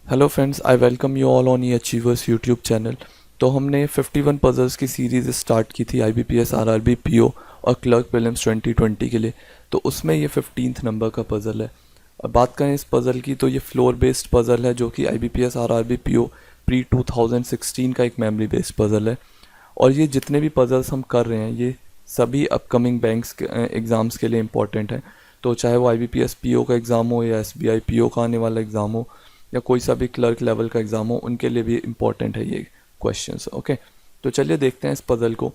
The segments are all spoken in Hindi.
Hello friends, I welcome you all on E achievers YouTube channel. तो हमने 51 पजल्स की सीरीज़ स्टार्ट की थी IBPS RRB PO और क्लर्क प्रीलिम्स 2020 के लिए। तो उसमें ये 15th नंबर का पज़ल है। अब बात करें इस पज़ल की तो ये फ्लोर बेस्ड पज़ल है जो कि IBPS RRB PO प्री 2016 का एक मेमोरी बेस्ड पज़ल है। और ये जितने भी पज़ल्स हम कर रहे हैं ये सभी अपकमिंग बैंक्स के एग्ज़ाम्स के लिए इम्पॉर्टेंट हैं। तो चाहे वो IBPS PO का एग्ज़ाम हो या SBI PO का आने वाला एग्ज़ाम हो या कोई सा भी क्लर्क लेवल का एग्ज़ाम हो, उनके लिए भी इम्पॉर्टेंट है ये क्वेश्चंस। ओके, तो चलिए देखते हैं इस पज़ल को।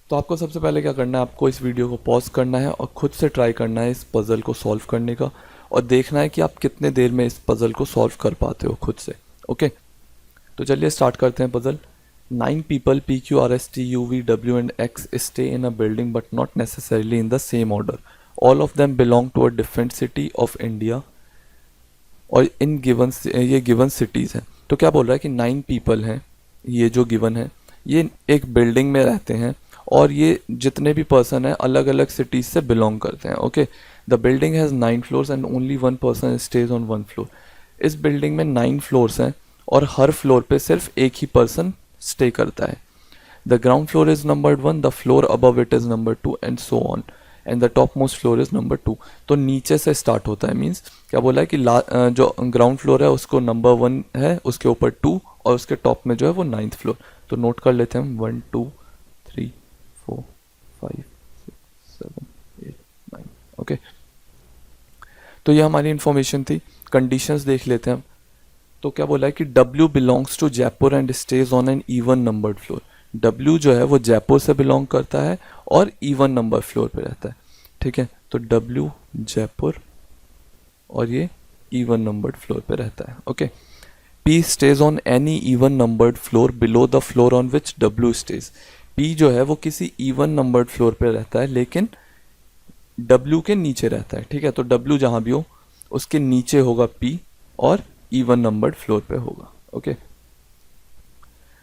तो आपको सबसे पहले क्या करना है, आपको इस वीडियो को पॉज करना है और खुद से ट्राई करना है इस पज़ल को सॉल्व करने का और देखना है कि आप कितने देर में इस पज़ल को सॉल्व कर पाते हो खुद से। ओके, तो चलिए स्टार्ट करते हैं puzzle. 9 people P, Q, R, S, T, U, V, W and X stay in a building but not necessarily in the same order. All of them belong to a different city of India और इन गिवन ये गिवन सिटीज़ हैं। तो क्या बोल रहा है कि 9 पीपल हैं, ये जो गिवन है, ये एक बिल्डिंग में रहते हैं और ये जितने भी पर्सन हैं अलग अलग सिटीज़ से बिलोंग करते हैं। Okay, the building has 9 floors and only 1 person stage on 1 floor. इस बिल्डिंग में 9 फ्लोर्स हैं और हर फ्लोर पे सिर्फ एक ही पर्सन स्टे करता है। The ground floor is number 1, the floor above it is number 2 and so on and the top most floor is number 2। तो नीचे से स्टार्ट होता है, मीन्स क्या बोला है कि जो ग्राउंड फ्लोर है उसको नंबर 1 है, उसके ऊपर 2 और उसके टॉप में जो है वो 9th फ्लोर। तो नोट कर लेते हैं हम 1 2 3 4 5 6 7 8 9। ओके, तो ये हमारी इंफॉर्मेशन थी। कंडीशंस देख लेते हैं हम। तो क्या बोला है कि W belongs to Jaipur and stays on an even numbered floor. W जो है वो जयपुर से बिलोंग करता है और इवन नंबर फ्लोर पे रहता है। ठीक है, तो W जयपुर और ये इवन नंबर्ड फ्लोर पे रहता है। Okay, P stage on any even numbered floor below the floor on which W stage. P जो है वो किसी इवन नंबर्ड फ्लोर पे रहता है लेकिन W के नीचे रहता है। ठीक है, तो W जहां भी हो उसके नीचे होगा P और इवन नंबर्ड फ्लोर पे होगा। Okay,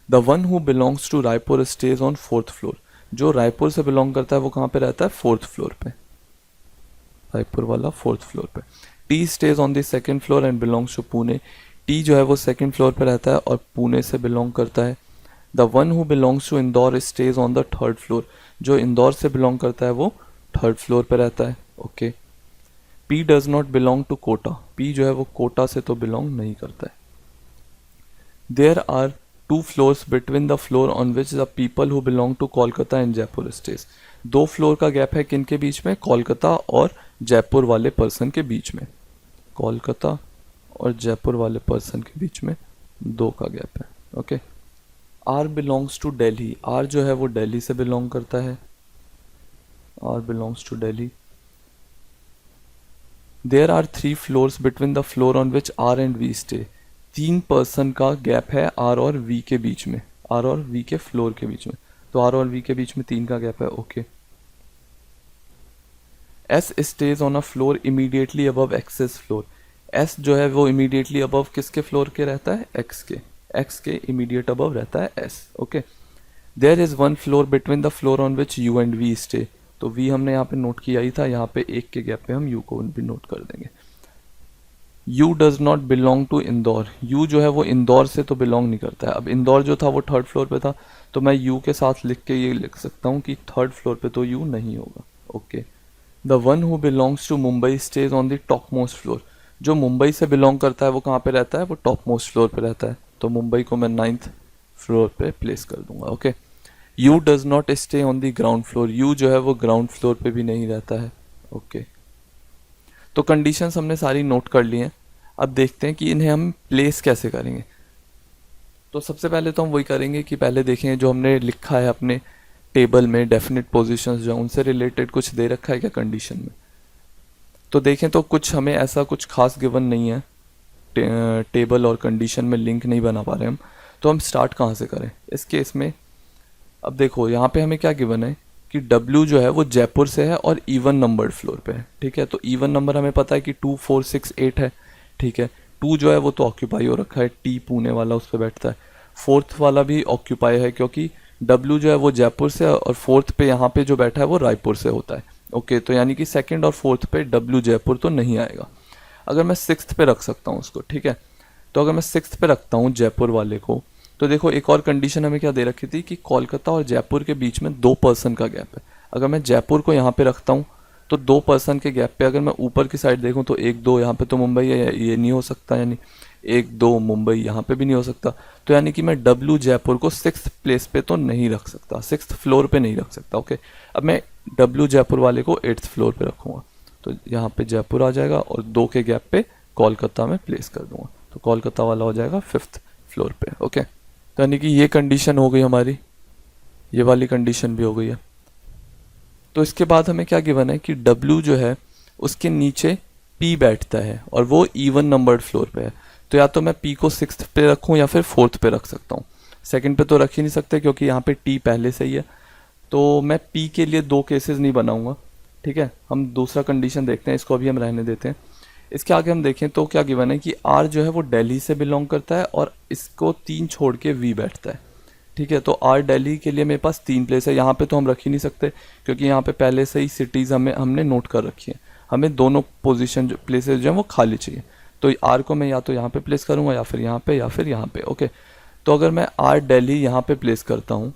the one who belongs to Raipur stays on 4th floor. जो रायपुर से बिलोंग करता है वो कहाँ पे रहता है? 4th फ्लोर पे, रायपुर वाला 4th फ्लोर पे। T stays on the 2nd floor and belongs to Pune. T जो है वो 2nd फ्लोर पे रहता है और पुणे से बिलोंग करता है। The one who belongs to Indore stays on the 3rd floor. जो इंदौर से बिलोंग करता है वो 3rd फ्लोर पे रहता है। Okay, P does not belong to Kota. P जो है वो कोटा से तो बिलोंग नहीं करता है। There are 2 floors between the floor on which the people who belong to Kolkata and Jaipur stays. 2 floor का गैप है किन के बीच में? कोलकाता और जयपुर वाले पर्सन के बीच में। कोलकाता और जयपुर वाले पर्सन के बीच में 2 का गैप है। Okay, R belongs to Delhi. R जो है वो दिल्ली से बिलोंग करता है। R belongs to Delhi. There are 3 floors between the floor on which R and V stay. 3 person का गैप है R और V के बीच में, R और V के फ्लोर के बीच में। तो R और V के बीच में 3 का गैप है। Okay, S stays on a floor immediately above X's floor. S जो है वो immediately above किसके फ्लोर के रहता है? X के। X के immediate above रहता है S। Okay, There is 1 floor between the floor on which U and V stay. तो V हमने यहाँ पे नोट किया ही था, यहाँ पे 1 के गैप पे हम U को भी नोट कर देंगे। U does not belong to Indore. U जो है वो इंदौर से तो बिलोंग नहीं करता है। अब इंदौर जो था वो 3rd फ्लोर पे था तो मैं U के साथ लिख के ये लिख सकता हूँ कि 3rd फ्लोर पे तो U नहीं होगा। Okay, the one who belongs to Mumbai stays on the top most floor. जो मुंबई से बिलोंग करता है वो कहाँ पे रहता है? वो टॉप मोस्ट फ्लोर पे रहता है। तो मुंबई को मैं 9th फ्लोर पे प्लेस कर दूंगा। Okay, U does not stay on the ground floor. U जो है वो ग्राउंड फ्लोर पे भी नहीं रहता है। ओके, तो कंडीशंस हमने सारी नोट कर ली हैं। अब देखते हैं कि इन्हें हम प्लेस कैसे करेंगे। तो सबसे पहले तो हम वही करेंगे कि पहले देखें जो हमने लिखा है अपने टेबल में, डेफिनेट पोजीशंस जो उनसे रिलेटेड कुछ दे रखा है क्या कंडीशन में। तो देखें तो कुछ हमें ऐसा कुछ खास गिवन नहीं है, टेबल और कंडीशन में लिंक नहीं बना पा रहे हम। तो हम स्टार्ट कहाँ से करें इस केस में? अब देखो यहाँ पे हमें क्या गिवन है कि W जो है वो जयपुर से है और इवन नंबर्ड फ्लोर पे है। ठीक है, तो इवन नंबर हमें पता है कि 2 4 6 8 है। ठीक है, 2 जो है वो तो ऑक्यूपाई हो रखा है, T पुणे वाला उस पर बैठता है। 4th वाला भी ऑक्यूपाई है क्योंकि W जो है वो जयपुर से और 4th पे यहाँ पे जो बैठा है वो रायपुर से होता है। ओके, तो यानी कि 2nd और 4th पे W जयपुर तो नहीं आएगा। अगर मैं सिक्स्थ पे रख सकता हूँ उसको, ठीक है। तो अगर मैं सिक्स्थ पे रखता हूँ जयपुर वाले को, तो देखो एक और कंडीशन हमें क्या दे रखी थी कि कोलकाता और जयपुर के बीच में 2 पर्सन का गैप है। अगर मैं जयपुर को यहाँ पे रखता हूँ तो 2 पर्सन के गैप पे अगर मैं ऊपर की साइड देखूँ तो 1 2 यहाँ पे तो मुंबई है, ये नहीं हो सकता, यानी 1 2 मुंबई यहाँ पे भी नहीं हो सकता। तो यानी कि मैं डब्ल्यू जयपुर को 6th प्लेस पे तो नहीं रख सकता, 6th फ्लोर पे नहीं रख सकता, ओके। अब मैं डब्ल्यू जयपुर वाले को 8th फ्लोर पे रखूँगा, तो यहाँ पे जयपुर आ जाएगा और 2 के गैप पे कोलकाता में प्लेस कर दूंगा, तो कोलकाता वाला हो जाएगा 5th फ्लोर पे, ओके। तो यानी कि ये कंडीशन हो गई हमारी, ये वाली कंडीशन भी हो गई है। तो इसके बाद हमें क्या गिवन है कि W जो है उसके नीचे P बैठता है और वो इवन नंबर्ड फ्लोर पे है। तो या तो मैं P को 6th पे रखूं या फिर 4th पे रख सकता हूँ। सेकंड पे तो रख ही नहीं सकते क्योंकि यहाँ पे T पहले से ही है। तो मैं P के लिए 2 केसेस नहीं बनाऊंगा, ठीक है। हम दूसरा कंडीशन देखते हैं, इसको अभी हम रहने देते हैं। इसके आगे हम देखें तो क्या गिवन है कि R जो है वो दिल्ली से बिलोंग करता है और इसको 3 छोड़ के V बैठता है, ठीक है। तो आर दिल्ली के लिए मेरे पास 3 प्लेस है, यहाँ पे तो हम रख ही नहीं सकते क्योंकि यहाँ पे पहले से ही सिटीज़ हमने नोट कर रखी है। हमें दोनों पोजीशन जो प्लेसेस जो हैं वो खाली चाहिए। तो आर को मैं या तो यहाँ पे प्लेस करूँगा या फिर यहाँ पे या फिर यहाँ पे, ओके। तो अगर मैं आर दिल्ली यहाँ पे प्लेस करता हूँ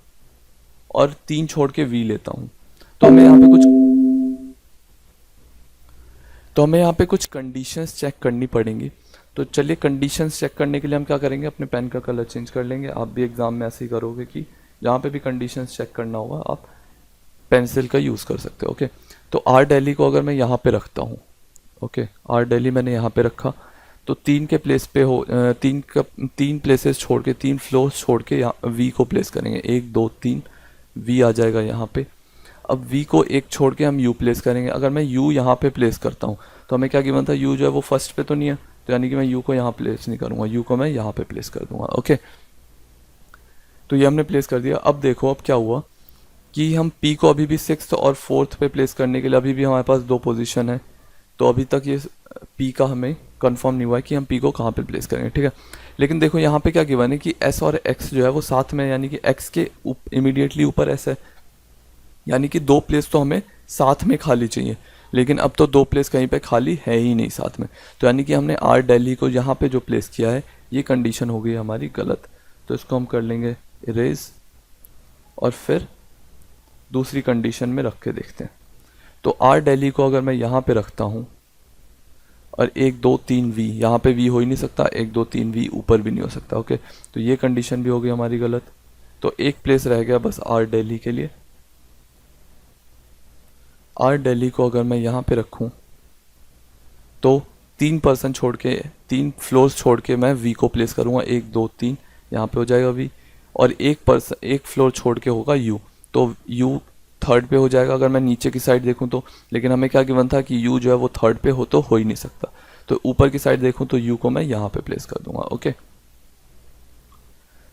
और 3 छोड़ के वी लेता हूँ तो हमें यहाँ पे कुछ कंडीशंस चेक करनी पड़ेंगी। तो चलिए कंडीशंस चेक करने के लिए हम क्या करेंगे, अपने पेन का कलर चेंज कर लेंगे। आप भी एग्जाम में ऐसे ही करोगे कि जहाँ पे भी कंडीशंस चेक करना होगा आप पेंसिल का यूज़ कर सकते हो, ओके। तो आर दिल्ली को अगर मैं यहाँ पे रखता हूँ, ओके, आर दिल्ली मैंने यहाँ पे रखा तो 3 के प्लेस पे हो 3 प्लेसेस छोड़ के 3 फ्लोर्स छोड़ के यहाँ वी को प्लेस करेंगे, 1 2 3 वी आ जाएगा यहाँ पे। अब v को 1 छोड़ के हम u प्लेस करेंगे। अगर मैं u यहाँ पे प्लेस करता हूँ तो हमें क्या गिवन था, u जो है वो फर्स्ट पे तो नहीं है, तो यानी कि मैं u को यहाँ प्लेस नहीं करूँगा, u को मैं यहाँ पे प्लेस कर दूंगा, ओके। तो ये हमने प्लेस कर दिया। अब देखो अब क्या हुआ कि हम p को अभी भी 6th और 4th पे प्लेस करने के लिए अभी भी हमारे पास 2 पोजीशन है। तो अभी तक ये p का हमें कंफर्म नहीं हुआ है कि हम p को कहाँ पे प्लेस करेंगे, ठीक है। लेकिन देखो यहाँ पे क्या गिवन है कि s और x जो है वो साथ में, यानी कि x के इमीडिएटली ऊपर s है, यानी कि 2 प्लेस तो हमें साथ में खाली चाहिए। लेकिन अब तो 2 प्लेस कहीं पे खाली है ही नहीं साथ में, तो यानी कि हमने आर दिल्ली को यहाँ पे जो प्लेस किया है ये कंडीशन हो गई हमारी गलत। तो इसको हम कर लेंगे इरेज और फिर दूसरी कंडीशन में रख के देखते हैं। तो आर दिल्ली को अगर मैं यहाँ पे रखता हूँ और 1 2 3 वी, यहाँ पे वी हो ही नहीं सकता, 1 2 3 वी ऊपर भी नहीं हो सकता, ओके। तो ये कंडीशन भी हो गई हमारी गलत। तो एक प्लेस रह गया बस आर दिल्ली के लिए। आर दिल्ली को अगर मैं यहाँ पे रखूँ तो 3 पर्सन छोड़ के 3 फ्लोर्स छोड़ के मैं वी को प्लेस करूँगा, 1 2 3 यहाँ पे हो जाएगा वी, और एक फ्लोर छोड़ के होगा यू, तो यू 3rd पे हो जाएगा अगर मैं नीचे की साइड देखूँ तो। लेकिन हमें क्या गिवन था कि यू जो है वो 3rd पे हो तो हो ही नहीं सकता, तो ऊपर की साइड देखूँ तो यू को मैं यहाँ पे प्लेस कर दूंगा, ओके।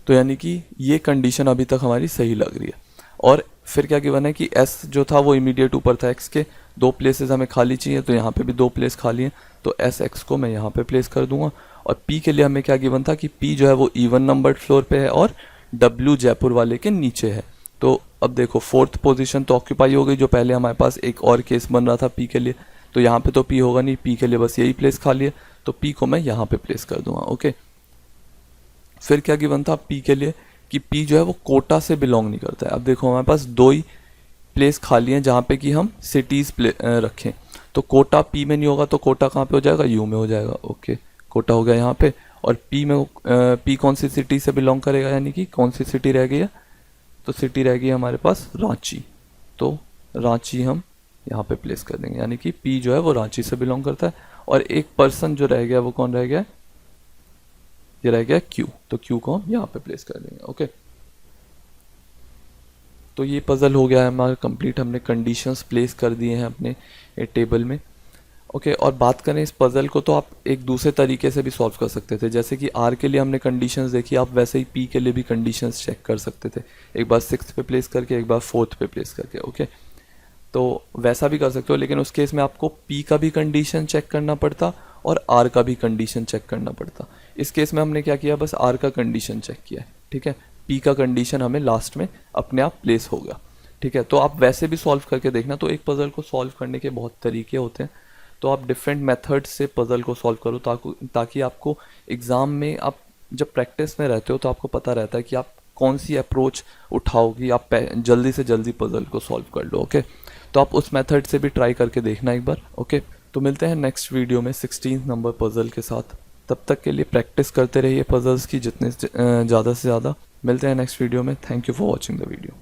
तो यानी कि ये कंडीशन अभी तक हमारी सही लग रही है। और फिर क्या गिवन है कि s जो था वो इमीडिएट ऊपर था x के, 2 प्लेसेस हमें खाली चाहिए, तो यहाँ पे भी 2 प्लेस खाली हैं, तो एस एक्स को मैं यहाँ पे प्लेस कर दूंगा। और p के लिए हमें क्या गिवन था कि p जो है वो इवन नंबर्ड फ्लोर पे है और w जयपुर वाले के नीचे है। तो अब देखो 4th पोजीशन तो ऑक्यूपाई हो गई, जो पहले हमारे पास एक और केस बन रहा था p के लिए, तो यहाँ पे तो p होगा नहीं, p के लिए बस यही प्लेस खाली है, तो p को मैं यहाँ पे प्लेस कर दूंगा, ओके। फिर क्या गिवन था p के लिए कि p जो है वो कोटा से बिलोंग नहीं करता है। अब देखो हमारे पास 2 ही प्लेस खाली हैं जहाँ पे कि हम सिटीज़ रखें, तो कोटा p में नहीं होगा, तो कोटा कहाँ पे हो जाएगा, u में हो जाएगा, ओके। कोटा हो गया यहाँ पे, और p में p कौन सी सिटी से बिलोंग करेगा, यानी कि कौन सी सिटी रह गई है, तो सिटी रह गई हमारे पास रांची, तो रांची हम यहाँ पे प्लेस कर देंगे, यानी कि p जो है वो रांची से बिलोंग करता है। और एक पर्सन जो रह गया वो कौन रह गया, ये रह गया q, तो q को हम यहाँ पे प्लेस कर देंगे, ओके। तो ये पजल हो गया है हमारा कंप्लीट, हमने कंडीशंस प्लेस कर दिए हैं अपने टेबल में, ओके। और बात करें इस पजल को तो आप एक दूसरे तरीके से भी सॉल्व कर सकते थे, जैसे कि r के लिए हमने कंडीशंस देखी, आप वैसे ही p के लिए भी कंडीशंस चेक कर सकते थे, एक बार 6th पे प्लेस करके एक बार 4th पे प्लेस करके, ओके। तो वैसा भी कर सकते हो, लेकिन उस केस में आपको p का भी कंडीशन चेक करना पड़ता और r का भी कंडीशन चेक करना पड़ता। इस केस में हमने क्या किया, बस r का कंडीशन चेक किया है, ठीक है। p का कंडीशन हमें लास्ट में अपने आप प्लेस होगा, ठीक है। तो आप वैसे भी सॉल्व करके देखना, तो एक पजल को सॉल्व करने के बहुत तरीके होते हैं, तो आप डिफरेंट मेथड से पज़ल को सॉल्व करो ताकि आपको एग्ज़ाम में आप जब प्रैक्टिस में रहते हो तो आपको पता रहता है कि आप कौन सी अप्रोच उठाओगी, आप जल्दी से जल्दी पज़ल को सॉल्व कर लो। ओके, तो आप उस मेथड से भी ट्राई करके देखना एक बार। ओके, तो मिलते हैं नेक्स्ट वीडियो में 16 नंबर पज़ल के साथ। तब तक के लिए प्रैक्टिस करते रहिए पज़ल्स की जितने ज़्यादा से ज़्यादा। मिलते हैं नेक्स्ट वीडियो में। Thank you for watching the video.